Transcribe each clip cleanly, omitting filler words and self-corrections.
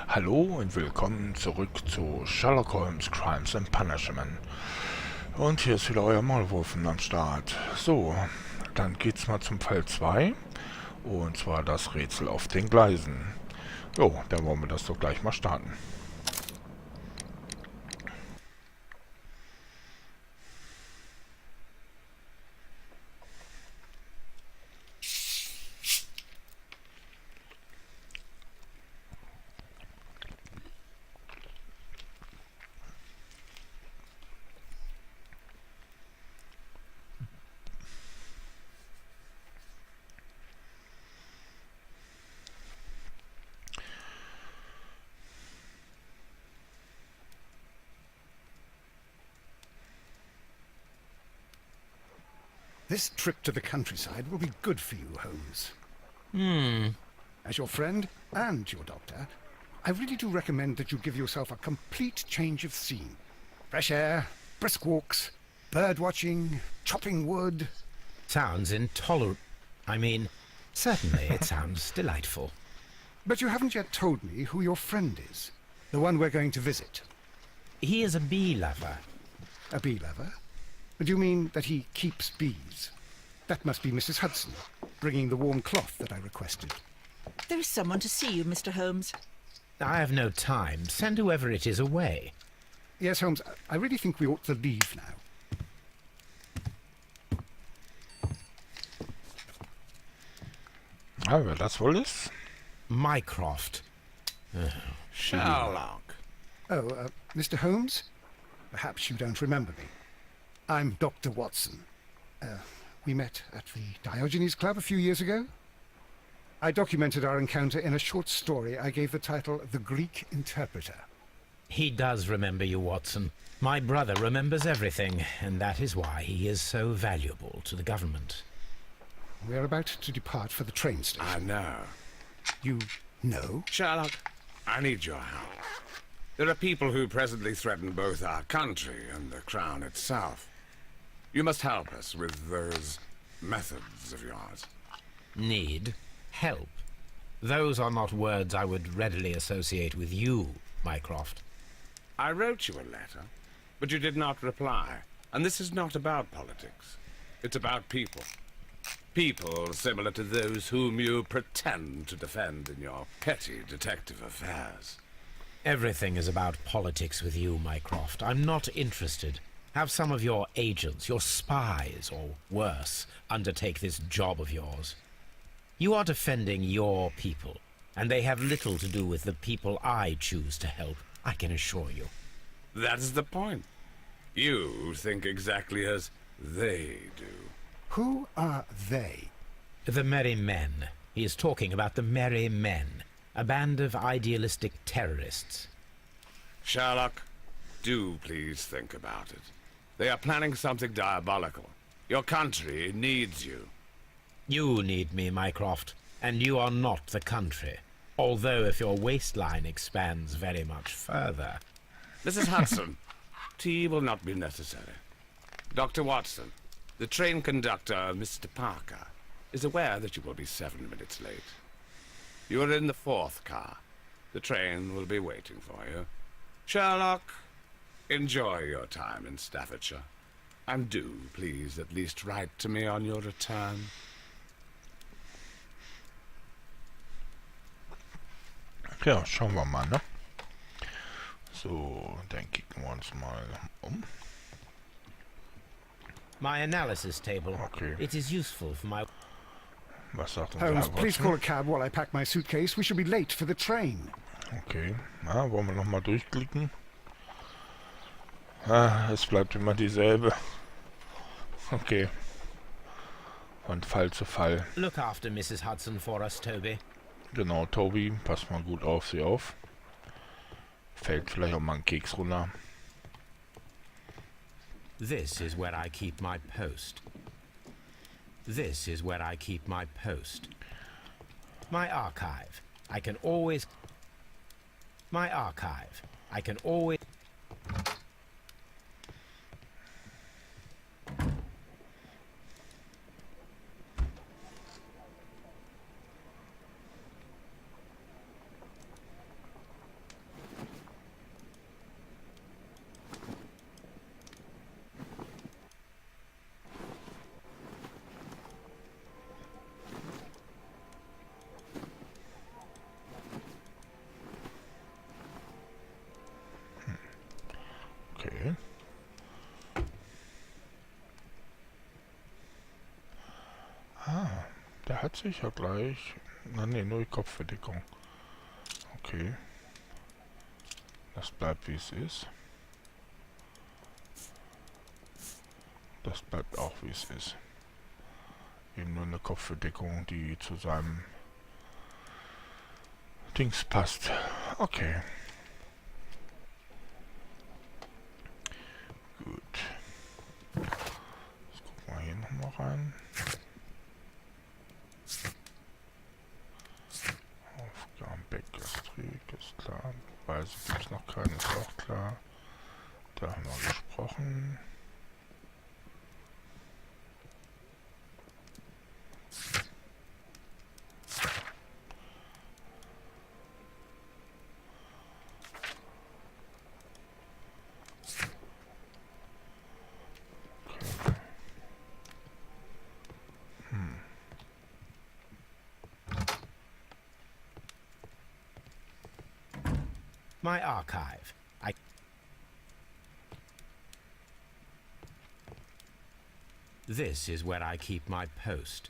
Hallo und willkommen zurück zu Sherlock Holmes Crimes and Punishment. Und hier ist wieder euer Maulwurfen am Start. So, dann geht's mal zum Fall 2. Und zwar das Rätsel auf den Gleisen. Jo, dann wollen wir das doch gleich mal starten. This trip to the countryside will be good for you, Holmes. Hmm. As your friend and your doctor, I really do recommend that you give yourself a complete change of scene. Fresh air, brisk walks, bird watching, chopping wood. Sounds intolerable. I mean, certainly it sounds delightful. But you haven't yet told me who your friend is, the one we're going to visit. He is a bee lover. A bee lover? Do you mean that he keeps bees? That must be Mrs. Hudson, bringing the warm cloth that I requested. There is someone to see you, Mr. Holmes. I have no time. Send whoever it is away. Yes, Holmes, I really think we ought to leave now. Ja, wer das wohl ist? Mycroft. Sherlock. Oh, Mr. Holmes? Perhaps you don't remember me. I'm Dr. Watson. We met at the Diogenes Club a few years ago. I documented our encounter in a short story I gave the title The Greek Interpreter. He does remember you, Watson. My brother remembers everything, and that is why he is so valuable to the government. We're about to depart for the train I station. know. You know? Sherlock, I need your help. There are people who presently threaten both our country and the Crown itself. You must help us with those methods of yours. Need help. Those are not words I would readily associate with you, Mycroft. I wrote you a letter, but you did not reply. And this is not about politics. It's about people. People similar to those whom you pretend to defend in your petty detective affairs. Everything is about politics with you, Mycroft. I'm not interested. Have some of your agents, your spies, or worse, undertake this job of yours. You are defending your people, and they have little to do with the people I choose to help, I can assure you. That's the point. You think exactly as they do. Who are they? The Merry Men. He is talking about the Merry Men, a band of idealistic terrorists. Sherlock, do please think about it. They are planning something diabolical. Your country needs you. You need me, Mycroft, and you are not the country. Although if your waistline expands very much further. Mrs. Hudson, tea will not be necessary. Dr. Watson, the train conductor, Mr. Parker, is aware that you will be 7 minutes late. You are in the 4th car. The train will be waiting for you. Sherlock, enjoy your time in Staffordshire. And do, please, at least write to me on your return. Ja, schauen wir mal, ne? So, dann kicken wir uns mal um. My analysis table. Okay. It is useful for my... Was sagt unser Holmes, Herr please Watson? call a cab while I pack my suitcase. We shall be late for the train. Okay, na, wollen wir nochmal durchklicken? Ah, es bleibt immer dieselbe. Okay. Von Fall zu Fall. Look after Mrs. Hudson for us, Toby. Genau, Toby, pass mal gut auf sie auf. Fällt vielleicht auch mal ein Keks runter. This is where I keep my post. This is where I keep my post. My archive. I can always... My archive. I can always... Okay. Ah, der hat sich ja gleich... Na ne, nur die Kopfverdeckung. Okay. Das bleibt wie es ist. Das bleibt auch wie es ist. Eben nur eine Kopfverdeckung, die zu seinem Dings passt. Okay. Gut. Jetzt gucken wir hier nochmal rein. Aufgaben Backgastrik ist klar. Weise gibt es noch keine, ist auch klar. Da haben wir gesprochen. My archive. This is where I keep my post.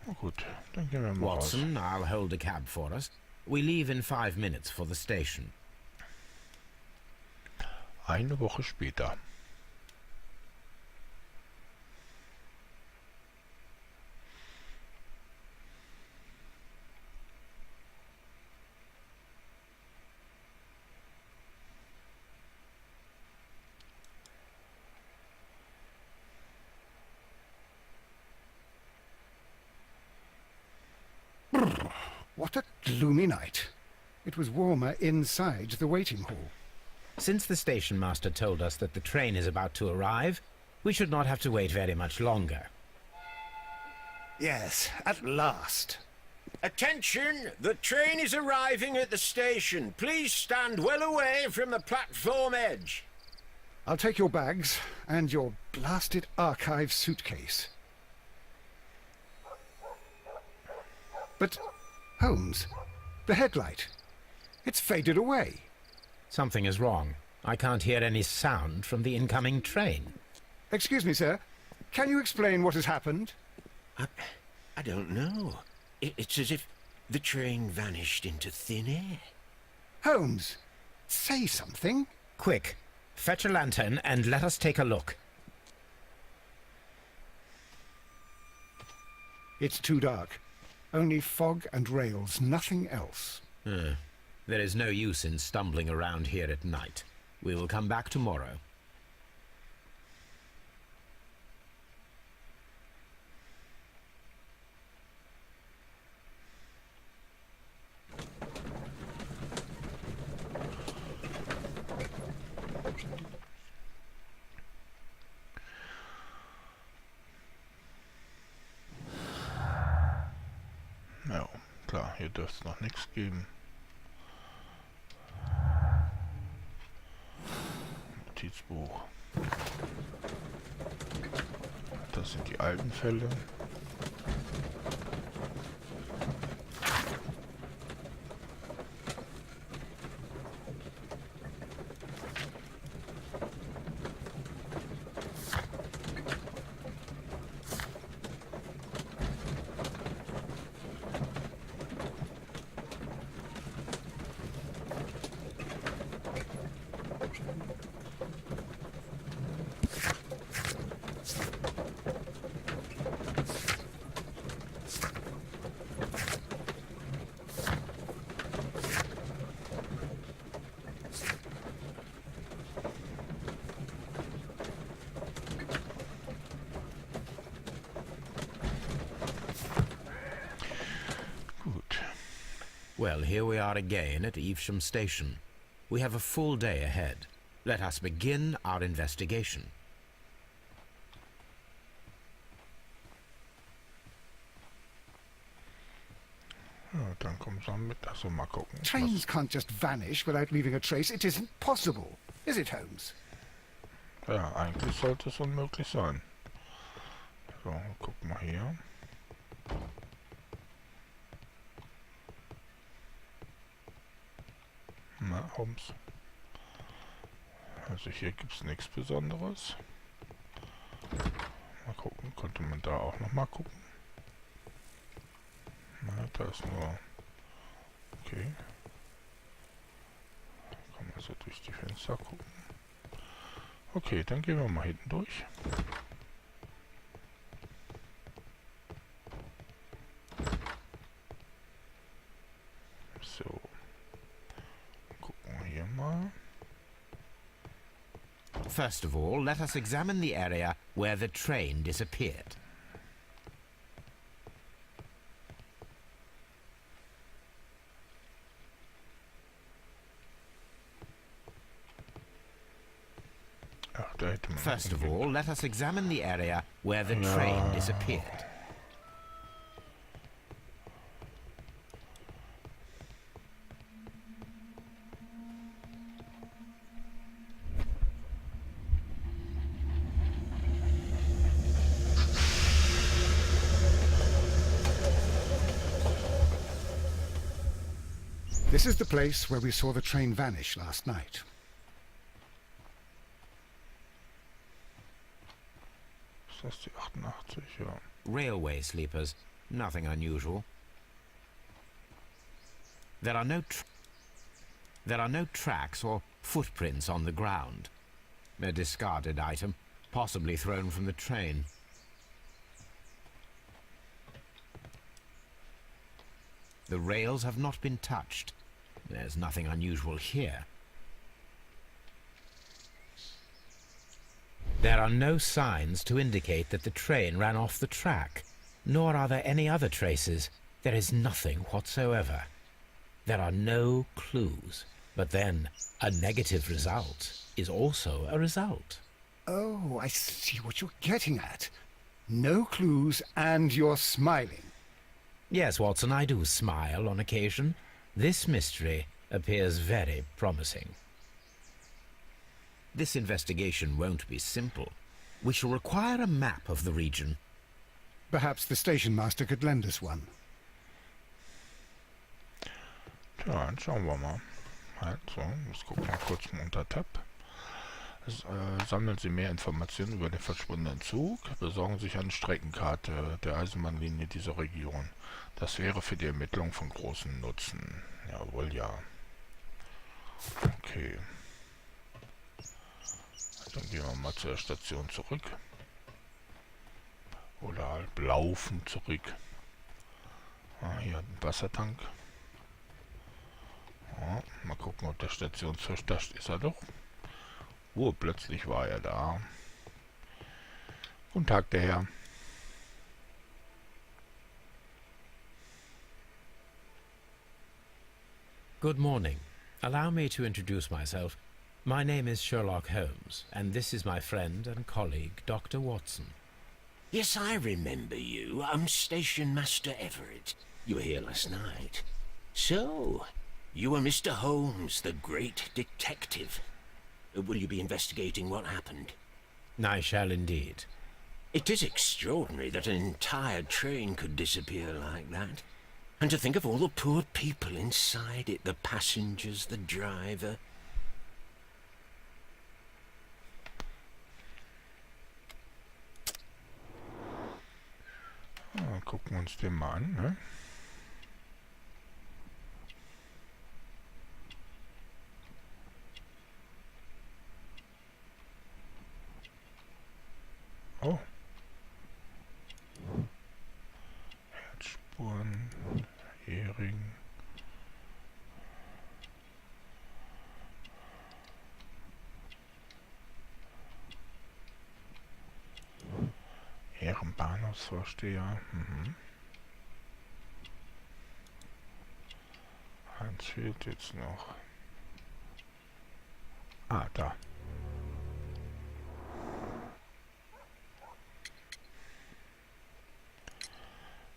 Na gut, dann gehen wir mal raus. Watson, I'll hold a cab for us. We leave in 5 minutes for the station. Eine Woche später. What a gloomy night. It was warmer inside the waiting hall. Since the station master told us that the train is about to arrive, we should not have to wait very much longer. Yes, at last. Attention! The train is arriving at the station. Please stand well away from the platform edge. I'll take your bags and your blasted archive suitcase. But, Holmes, the headlight. It's faded away. Something is wrong. I can't hear any sound from the incoming train. Excuse me, sir. Can you explain what has happened? I don't know. It's as if the train vanished into thin air. Holmes, say something. Quick, fetch a lantern and let us take a look. It's too dark. Only fog and rails, nothing else. There is no use in stumbling around here at night. We will come back tomorrow. Ja, klar, hier dürfte es noch nichts geben. Notizbuch. Das sind die alten Fälle. Well, here we are again at Evesham Station. We have a full day ahead. Let us begin our investigation. Ja, dann kommen sie mit. Achso, mal gucken. Trains can't just vanish without leaving a trace. It isn't possible. Is it, Holmes? Ja, eigentlich sollte es unmöglich sein. So, guck mal hier. Na, Holmes. Also hier gibt es nichts Besonderes. Mal gucken, konnte man da auch noch mal gucken. Na, da ist nur... Okay. Kann man so durch die Fenster gucken. Okay, dann gehen wir mal hinten durch. So. Gucken wir hier mal. First of all, let us examine the area where the train disappeared. Ach, da hätte man First of irgendwie- all, let us examine the area where the train disappeared. This is the place where we saw the train vanish last night. Ist das die 88? Ja. Railway sleepers, nothing unusual. There are no tracks or footprints on the ground. A discarded item, possibly thrown from the train. The rails have not been touched. There's nothing unusual here. There are no signs to indicate that the train ran off the track, nor are there any other traces. There is nothing whatsoever. There are no clues. But then, a negative result is also a result. Oh, I see what you're getting at. No clues and you're smiling. Yes, Watson, I do smile on occasion. This mystery appears very promising. This investigation won't be simple. We shall require a map of the region. Perhaps the station master could lend us one. Tja, dann schauen wir mal. Halt, so, ich gucke mal kurz mal unter Tab. Sammeln Sie mehr Informationen über den verschwundenen Zug. Besorgen sich eine Streckenkarte der Eisenbahnlinie dieser Region. Das wäre für die Ermittlung von großem Nutzen. Jawohl, ja. Okay. Dann gehen wir mal zur Station zurück. Oder halt laufen zurück. Ah, hier ein Wassertank. Ja, mal gucken, ob der Stationsverstärkt ist er doch. Plötzlich war er da. Guten Tag, der Herr. Good morning. Allow me to introduce myself. My name is Sherlock Holmes, and this is my friend and colleague, Dr. Watson. Yes, I remember you. I'm Station Master Everett. You were here last night. So, you are Mr. Holmes, the great detective. Will you be investigating what happened? I shall indeed. It is extraordinary that an entire train could disappear like that. And to think of all the poor people inside it, the passengers, the driver. Ja, gucken wir uns den mal an, ne? Oh. Herzspuren, Hering. Ehrenbahnhofsvorsteher. Eins fehlt jetzt noch. Ah, da.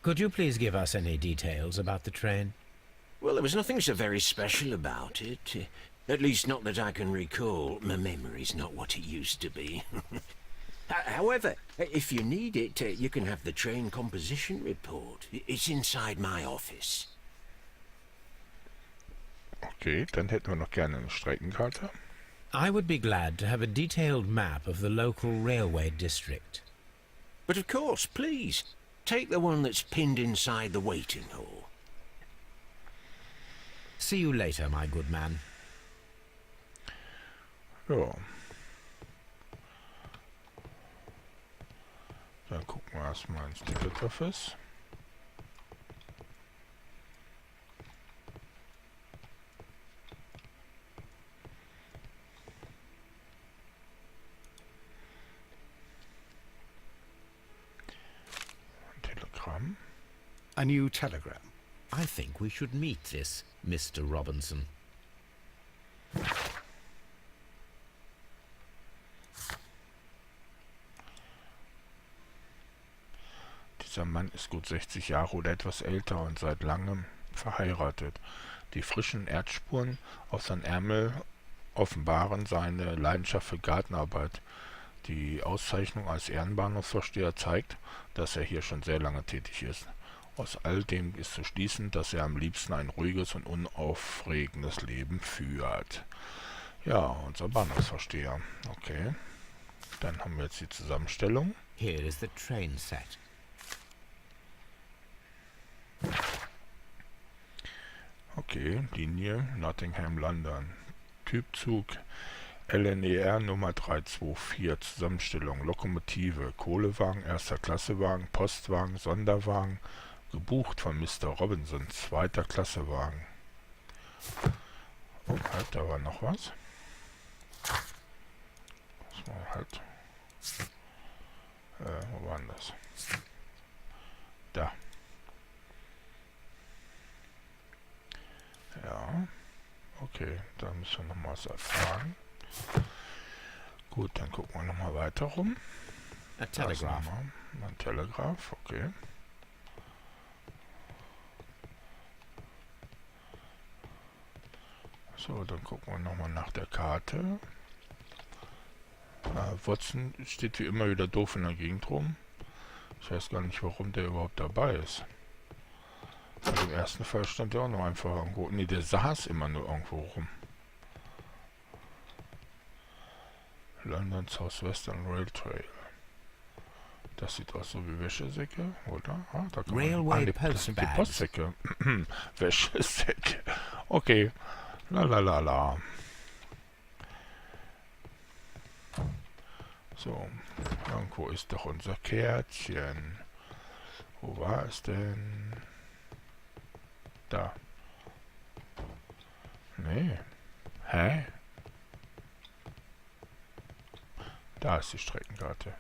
Could you please give us any details about the train? Well, there was nothing so very special about it. At least not that I can recall. My memory's not what it used to be. However, if you need it, you can have the train composition report. It's inside my office. Okay, dann hätten wir noch gerne eine Streckenkarte. I would be glad to have a detailed map of the local railway district. But of course, please. Take the one that's pinned inside the waiting hall. See you later, my good man. Ja. Dann gucken wir erstmal ins Ticket Office. Telegramm. A new telegram. I think we should meet this Mr. Robinson. Dieser Mann ist gut 60 Jahre oder etwas älter und seit langem verheiratet. Die frischen Erdspuren auf seinem Ärmel offenbaren seine Leidenschaft für Gartenarbeit. Die Auszeichnung als Ehrenbahnhofsvorsteher zeigt, dass er hier schon sehr lange tätig ist. Aus all dem ist zu schließen, dass er am liebsten ein ruhiges und unaufregendes Leben führt. Ja, unser Bahnhofsvorsteher. Okay. Dann haben wir jetzt die Zusammenstellung. Here is the train set. Okay, Linie Nottingham, London. Typzug LNER Nummer 324. Zusammenstellung Lokomotive, Kohlewagen, erster Klassewagen, Postwagen, Sonderwagen. Gebucht von Mr. Robinson, zweiter Klassewagen. Oh, halt, da war noch was. Das war halt. Wo war denn das? Da. Ja. Okay, da müssen wir nochmal was erfahren. Gut, dann gucken wir nochmal weiter rum. A telegraph. Ein Telegraph, okay. So, dann gucken wir nochmal nach der Karte. Watson steht wie immer wieder doof in der Gegend rum. Ich weiß gar nicht, warum der überhaupt dabei ist. Im ersten Fall stand er auch noch einfach irgendwo. Ne, der saß immer nur irgendwo rum. London South Western Rail Trail. Das sieht aus so wie Wäschesäcke, oder? Ah, da kann Railway das sind die Postbags. Postsäcke. Wäschesäcke. Okay. Lalalala. So, irgendwo ist doch unser Kärtchen. Wo war es denn? Da. Nee. Hä? Da ist die Streckenkarte.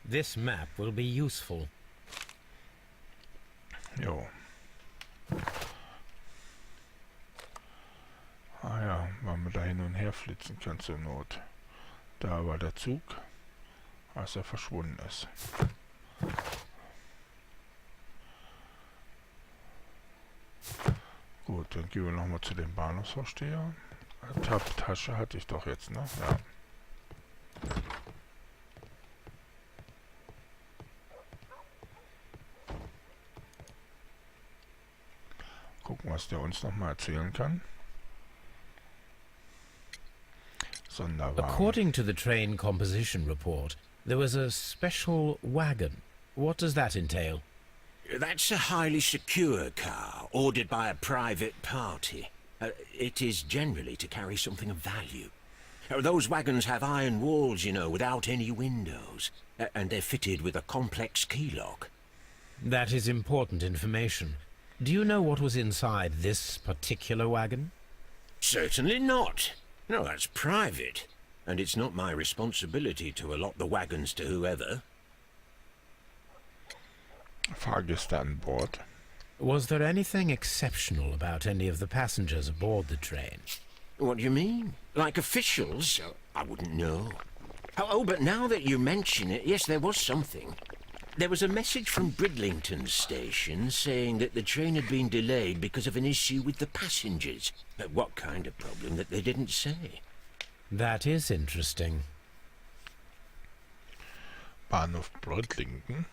This map will be useful. Jo. Ah ja, weil man da hin und her flitzen kann zur Not. Da war der Zug, als er verschwunden ist. Gut, dann gehen wir nochmal zu dem Bahnhofsvorsteher. Tasche hatte ich doch jetzt, ne? Ja. Gucken, was der uns nochmal erzählen kann. Sonderwagen. According to the train composition report, there was a special wagon. What does that entail? That's a highly secure car, ordered by a private party. It is generally to carry something of value. Those wagons have iron walls, you know, without any windows. And they're fitted with a complex key lock. That is important information. Do you know what was inside this particular wagon? Certainly not. No, that's private. And it's not my responsibility to allot the wagons to whoever. Fahrgäste an Bord. Was there anything exceptional about any of the passengers aboard the train? What do you mean? Like officials? I wouldn't know. Oh, but now that you mention it, yes, there was something. There was a message from Bridlington station saying that the train had been delayed because of an issue with the passengers. But what kind of problem that they didn't say? That is interesting. Bahnhof Bridlington.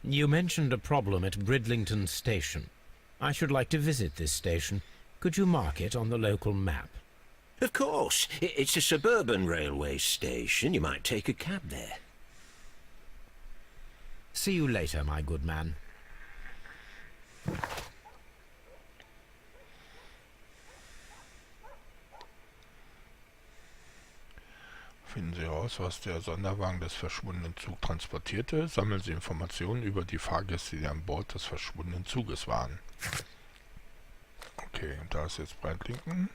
You mentioned a problem at Bridlington station. I should like to visit this station. Could you mark it on the local map? Of course. It's a suburban railway station. You might take a cab there. See you later, my good man. Finden Sie heraus, was der Sonderwagen des verschwundenen Zugs transportierte. Sammeln Sie Informationen über die Fahrgäste, die an Bord des verschwundenen Zuges waren. Okay, da ist jetzt Brandlincoln.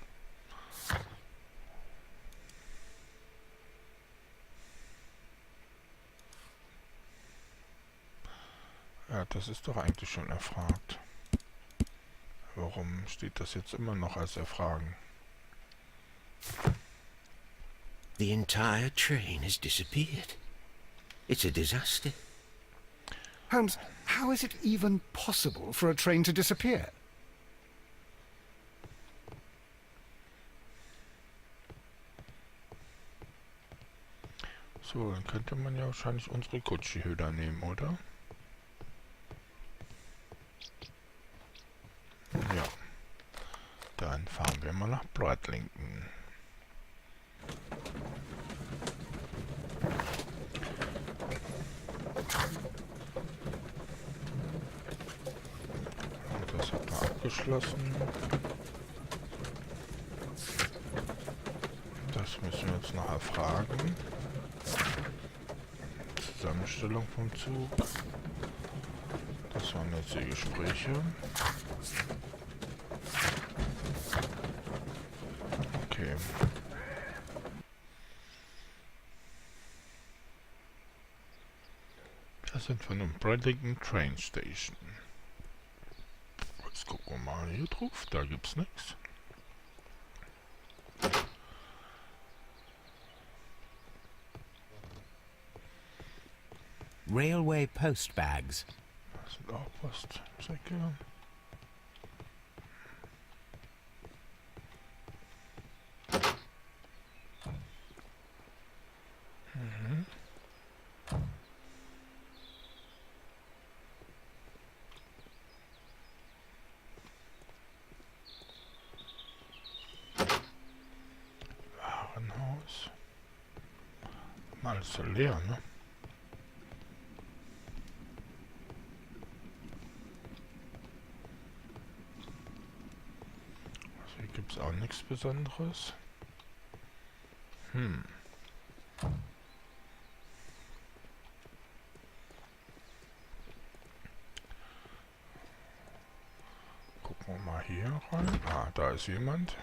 Ja, das ist doch eigentlich schon erfragt. Warum steht das jetzt immer noch als Erfragen? The entire train has disappeared. It's a disaster. Holmes, how is it even possible for a train to disappear? So, dann könnte man ja wahrscheinlich unsere Gucci-Hüder nehmen, oder? Ja. Dann fahren wir mal nach Bradlington. Das hat man abgeschlossen. Das müssen wir jetzt noch erfragen. Zusammenstellung vom Zug. Das waren jetzt die Gespräche. Okay. Da sind wir nun Bradlington Train Station. Jetzt gucken wir mal hier drauf. Da gibt's nichts. Railway post bags. Das sind auch Postsäcke. Warenhaus. Mal ist ja leer, ne? Hier gibt es auch nichts Besonderes. Gucken wir mal hier rein. Ah, da ist jemand.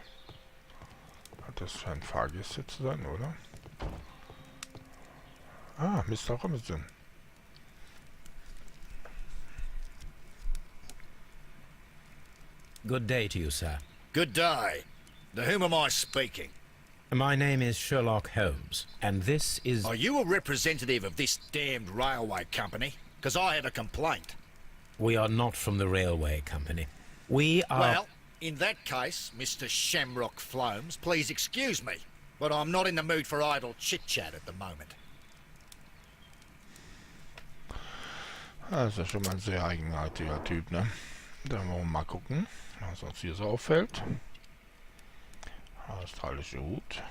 Das scheint Fahrgäste zu sein, oder? Ah, Mr. Robinson. Good day to you, sir. Good day. To whom am I speaking? My name is Sherlock Holmes, and this is... Are you a representative of this damned railway company? Because I have a complaint. We are not from the railway company. We are... Well, in that case, Mr. Shamrock Flomes, please excuse me, but I'm not in the mood for idle chit-chat at the moment. Das ist schon mal ein sehr eigenartiger Typ, ne? Dann wollen wir mal gucken, was uns hier so auffällt. Australische Hut.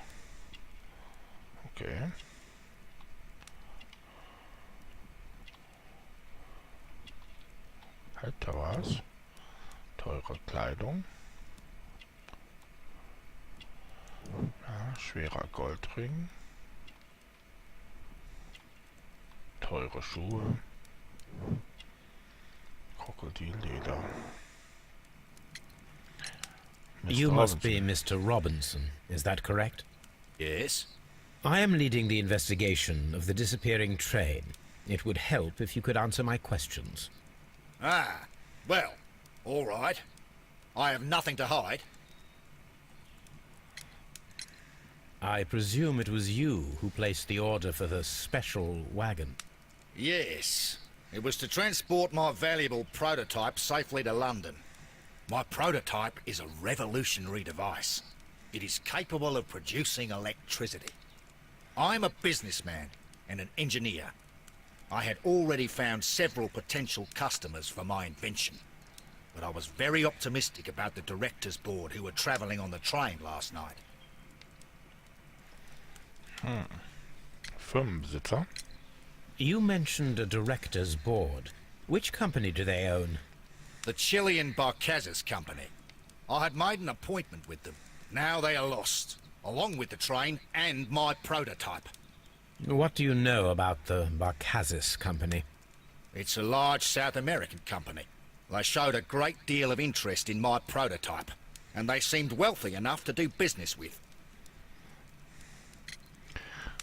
Okay. Halt, da war's. Teure Kleidung. Ja, schwerer Goldring. Teure Schuhe. Krokodilleder. You Mr. must be Robinson. Mr. Robinson, is that correct? Yes? I am leading the investigation of the disappearing train. It would help if you could answer my questions. Ah, well, all right. I have nothing to hide. I presume it was you who placed the order for the special wagon. Yes. It was to transport my valuable prototype safely to London. My prototype is a revolutionary device. It is capable of producing electricity. I'm a businessman and an engineer. I had already found several potential customers for my invention, but I was very optimistic about the directors' board who were travelling on the train last night. Firmenbesitzer. You mentioned a director's board. Which company do they own? The Chilean Barcazas Company. I had made an appointment with them. Now they are lost, along with the train and my prototype. What do you know about the Barcazas Company? It's a large South American company. They showed a great deal of interest in my prototype, and they seemed wealthy enough to do business with.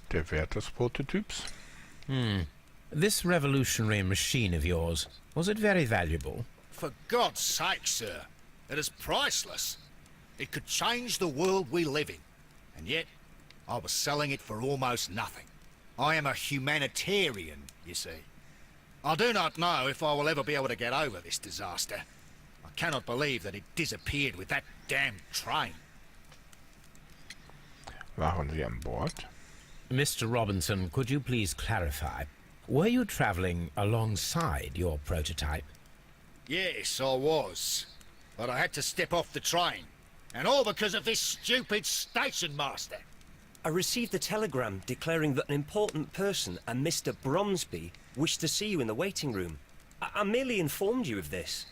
Der Wert des Prototyps. This revolutionary machine of yours, was it very valuable? For God's sake, sir, it is priceless. It could change the world we live in, and yet I was selling it for almost nothing. I am a humanitarian, you see. I do not know if I will ever be able to get over this disaster. I cannot believe that it disappeared with that damned train. Waren Sie an Bord? Mr. Robinson, could you please clarify? Were you traveling alongside your prototype? Yes, I was. But I had to step off the train. And all because of this stupid station master. I received a telegram declaring that an important person, a Mr. Bromsby, wished to see you in the waiting room. I merely informed you of this.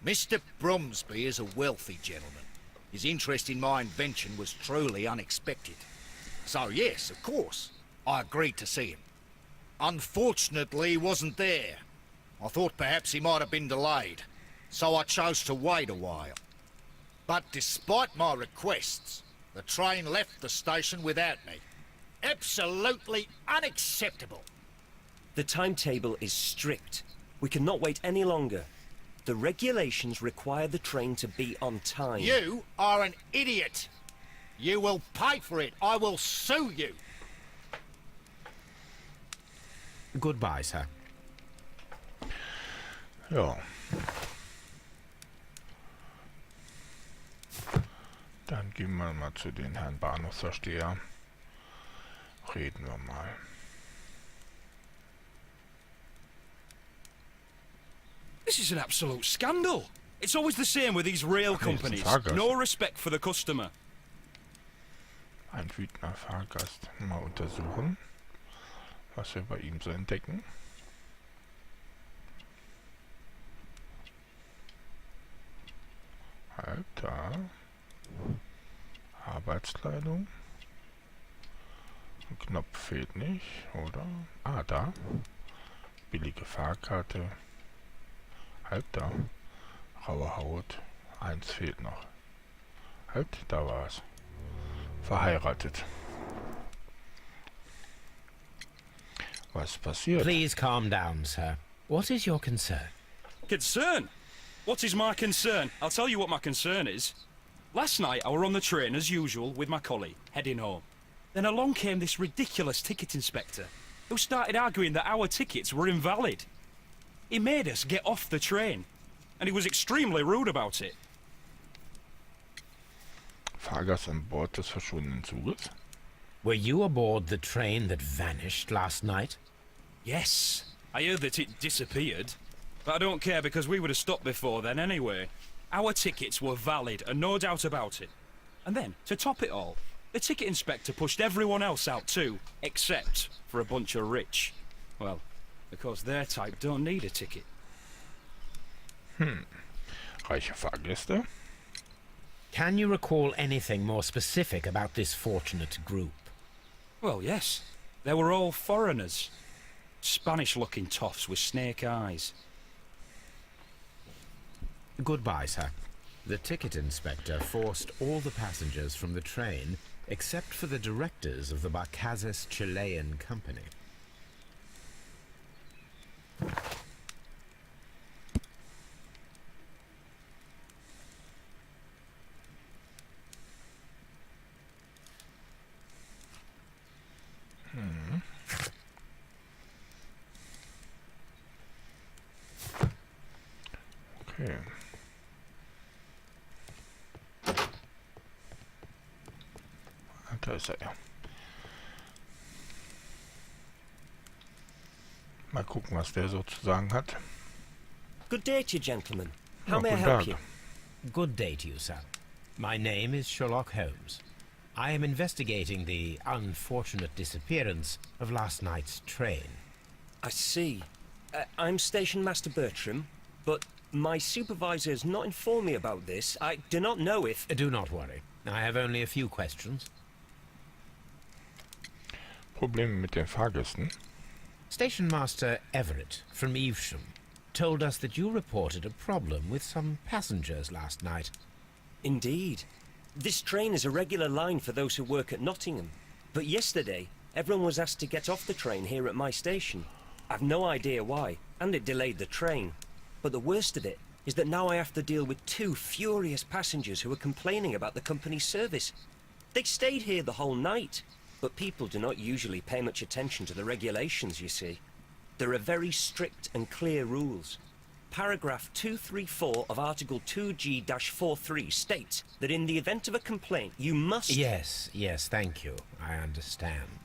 Mr. Bromsby is a wealthy gentleman. His interest in my invention was truly unexpected. So yes, of course, I agreed to see him. Unfortunately, he wasn't there. I thought perhaps he might have been delayed, so I chose to wait a while. But despite my requests, the train left the station without me. Absolutely unacceptable. The timetable is strict. We cannot wait any longer. The regulations require the train to be on time. You are an idiot. You will pay for it. I will sue you. Goodbye, sir. Ja. Dann gehen wir mal zu den Herrn Bahnhofsversteher. Reden wir mal. This is an absolute scandal. It's always the same with these rail companies. No respect for the customer. Ein wütender Fahrgast. Mal untersuchen, was wir bei ihm so entdecken. Halt da. Arbeitskleidung. Ein Knopf fehlt nicht, oder? Ah, da. Billige Fahrkarte. Halt da. Raue Haut. Eins fehlt noch. Halt, da war es. Verheiratet. Was passiert? Please calm down, sir. What is your concern? Concern? What is my concern? I'll tell you what my concern is. Last night I were on the train as usual with my collie, heading home. Then along came this ridiculous ticket inspector, who started arguing that our tickets were invalid. He made us get off the train, and he was extremely rude about it. Fahrgast an Bord des verschwundenen Zuges? Were you aboard the train that vanished last night? Yes, I heard that it disappeared. But I don't care because we would have stopped before then anyway. Our tickets were valid and no doubt about it. And then, to top it all, the ticket inspector pushed everyone else out too, except for a bunch of rich. Well, because their type don't need a ticket. Reiche Fahrgäste? Can you recall anything more specific about this fortunate group? Well, yes. They were all foreigners. Spanish-looking toffs with snake eyes. Goodbye, sir. The ticket inspector forced all the passengers from the train except for the directors of the Barcazas Chilean Company. Okay. Da ist er ja. Mal gucken, was der so zu sagen hat. Good day to you, gentlemen. How Oh, may I guten help Tag. you? Good day to you, sir. My name is Sherlock Holmes. I am investigating the unfortunate disappearance of last night's train. I see. I'm Station Master Bertram, but my supervisor has not informed me about this. I do not know if... Do not worry. I have only a few questions. Probleme mit den Fahrgästen. Station Master Everett from Evesham told us that you reported a problem with some passengers last night. Indeed. This train is a regular line for those who work at Nottingham. But yesterday, everyone was asked to get off the train here at my station. I've no idea why, and it delayed the train. But the worst of it is that now I have to deal with 2 furious passengers who are complaining about the company's service. They stayed here the whole night, but people do not usually pay much attention to the regulations, you see. There are very strict and clear rules. Paragraph 234 of Article 2G-43 states that in the event of a complaint, you must... Yes, thank you. I understand.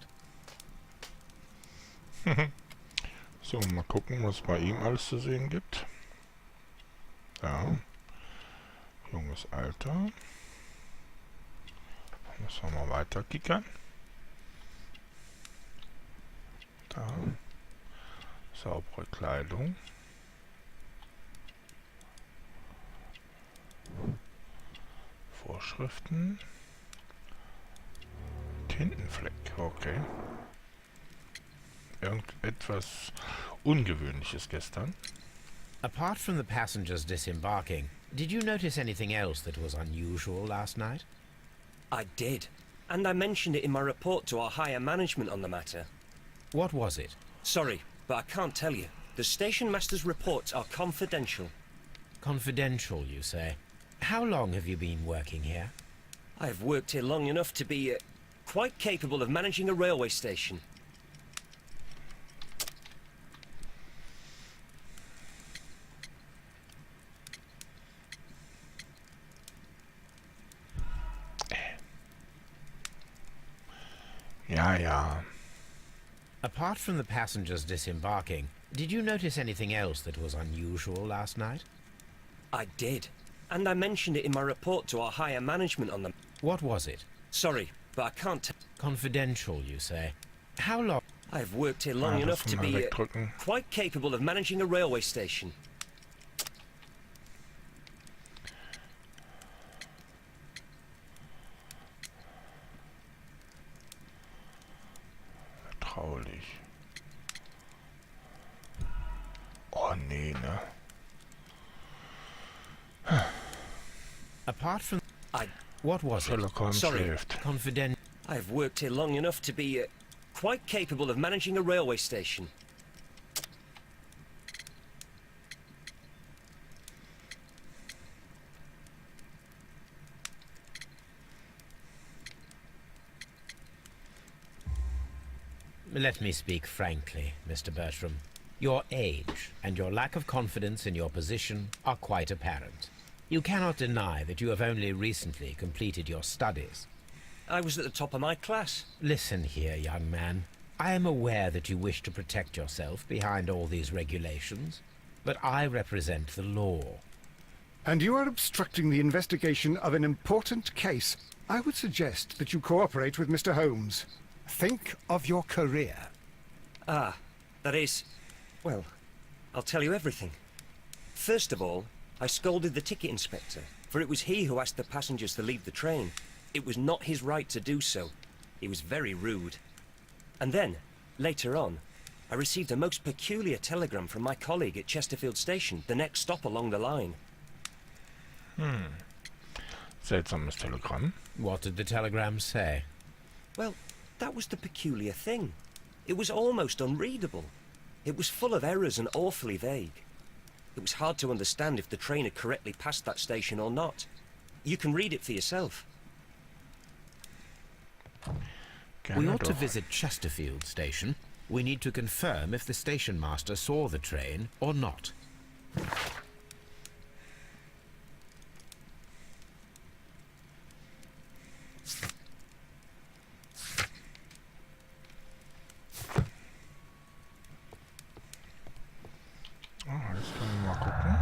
So, mal gucken, was bei ihm alles zu sehen gibt. Ja. Junges Alter. Müssen wir mal weiter kickern. Da. Saubere Kleidung. Vorschriften. Tintenfleck, okay. Irgendetwas Ungewöhnliches gestern. Apart from the passengers disembarking, did you notice anything else that was unusual last night? I did. And I mentioned it in my report to our higher management on the matter. What was it? Sorry, but I can't tell you. The station master's reports are confidential. Confidential, you say? How long have you been working here? I have worked here long enough to be quite capable of managing a railway station. Ja. Apart from the passengers disembarking, did you notice anything else that was unusual last night? I did. And I mentioned it in my report to our higher management on them. What was it? Sorry, but I can't... Confidential, you say? How long... I have worked here long enough to be quite capable of managing a railway station. Vertraulich. Oh nee, ne? Apart from... What was Sherlock Holmes Sorry. schläft. Confidential... I have worked here long enough to be quite capable of managing a railway station. Let me speak frankly, Mr. Bertram. Your age and your lack of confidence in your position are quite apparent. You cannot deny that you have only recently completed your studies. I was at the top of my class. Listen here, young man. I am aware that you wish to protect yourself behind all these regulations, but I represent the law. And you are obstructing the investigation of an important case. I would suggest that you cooperate with Mr. Holmes. Think of your career. Ah, that is... Well, I'll tell you everything. First of all, I scolded the ticket inspector, for it was he who asked the passengers to leave the train. It was not his right to do so. He was very rude. And then, later on, I received a most peculiar telegram from my colleague at Chesterfield Station, the next stop along the line. Seltsames Telegramm. What did the telegram say? Well, that was the peculiar thing. It was almost unreadable. It was full of errors and awfully vague. It was hard to understand if the train had correctly passed that station or not. You can read it for yourself. We ought to visit Chesterfield Station. We need to confirm if the station master saw the train or not. Jetzt können wir mal gucken.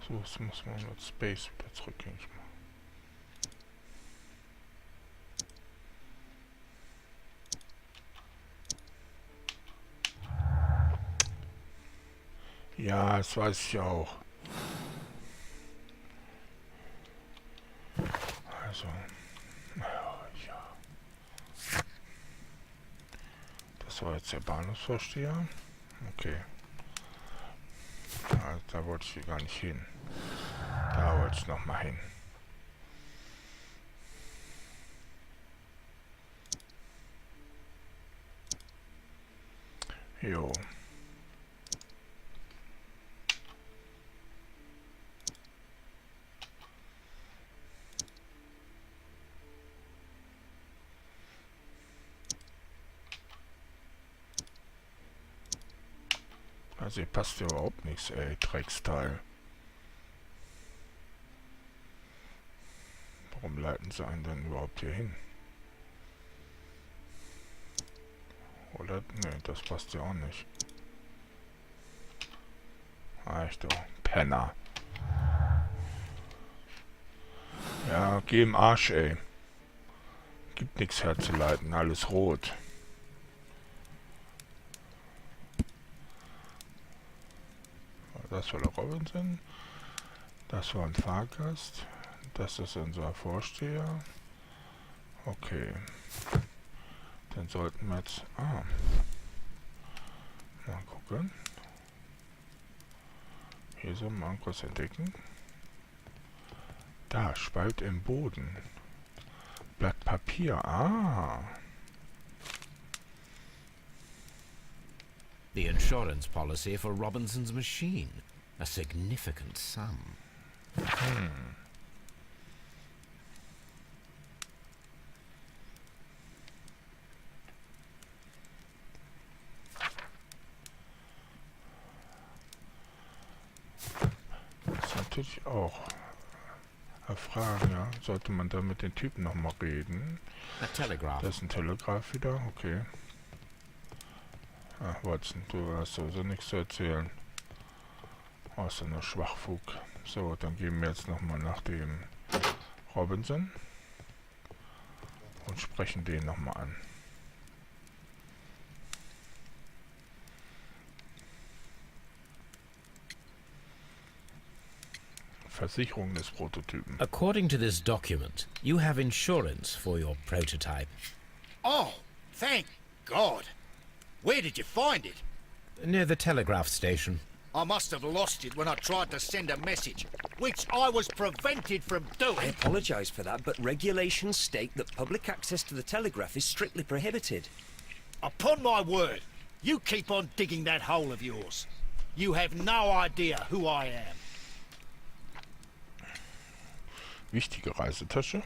So, jetzt muss man mit Space wieder zurückgehen. Ja, das weiß ich auch. Also, ja. Das war jetzt der Bahnhofsvorsteher. Okay. Da wollte ich gar nicht hin. Da wollte ich noch mal hin. Jo. Also hier passt ja überhaupt nichts, ey, Drecksteil. Warum leiten sie einen denn überhaupt hier hin? Oder? Ne, das passt ja auch nicht. Echt, du Penner. Ja, geh im Arsch, ey. Gibt nichts herzuleiten, alles rot. Das war der Robinson. Das war ein Fahrgast. Das ist unser Vorsteher. Okay. Dann sollten wir jetzt... mal gucken. Hier so mal kurz entdecken. Da, Spalt im Boden. Blatt Papier. The insurance policy for Robinson's machine. A significant sum. Das ist natürlich auch erfragen, ja. Sollte man da mit den Typen nochmal reden. A telegraph. Das ist ein Telegraph wieder, okay. Ach, Watson, du hast sowieso nichts zu erzählen. Außer nur Schwachfug. So, dann gehen wir jetzt nochmal nach dem Robinson und sprechen den nochmal an. Versicherung des Prototypen. According to this document, you have insurance for your prototype. Oh, thank God. Where did you find it? Near the telegraph station. I must have lost it when I tried to send a message, which I was prevented from I doing. apologise for that, but regulations state that public access to the telegraph is strictly prohibited. Upon my word, you keep on digging that hole of yours. You have no idea who I am. Wichtige Reisetasche.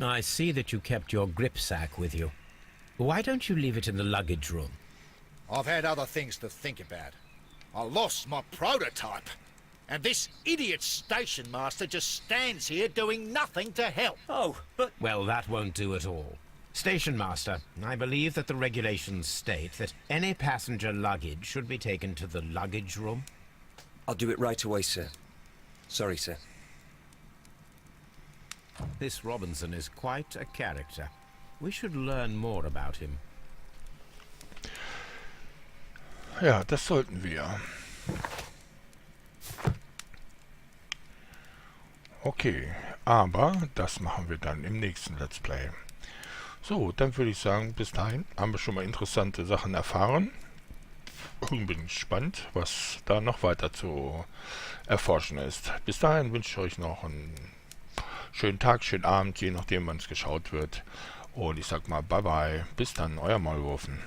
I see that you kept your gripsack with you. Why don't you leave it in the luggage room? I've had other things to think about. I lost my prototype. And this idiot station master just stands here doing nothing to help. Oh, but... Well, that won't do at all. Station Master, I believe that the regulations state that any passenger luggage should be taken to the luggage room. I'll do it right away, sir. Sorry, sir. This Robinson is quite a character. We should learn more about him. Ja, das sollten wir. Okay, aber das machen wir dann im nächsten Let's Play. So, dann würde ich sagen, bis dahin haben wir schon mal interessante Sachen erfahren. Und bin gespannt, was da noch weiter zu erforschen ist. Bis dahin wünsche ich euch noch einen schönen Tag, schönen Abend, je nachdem wann es geschaut wird. Und ich sag mal bye bye, bis dann, euer Maulwurfen.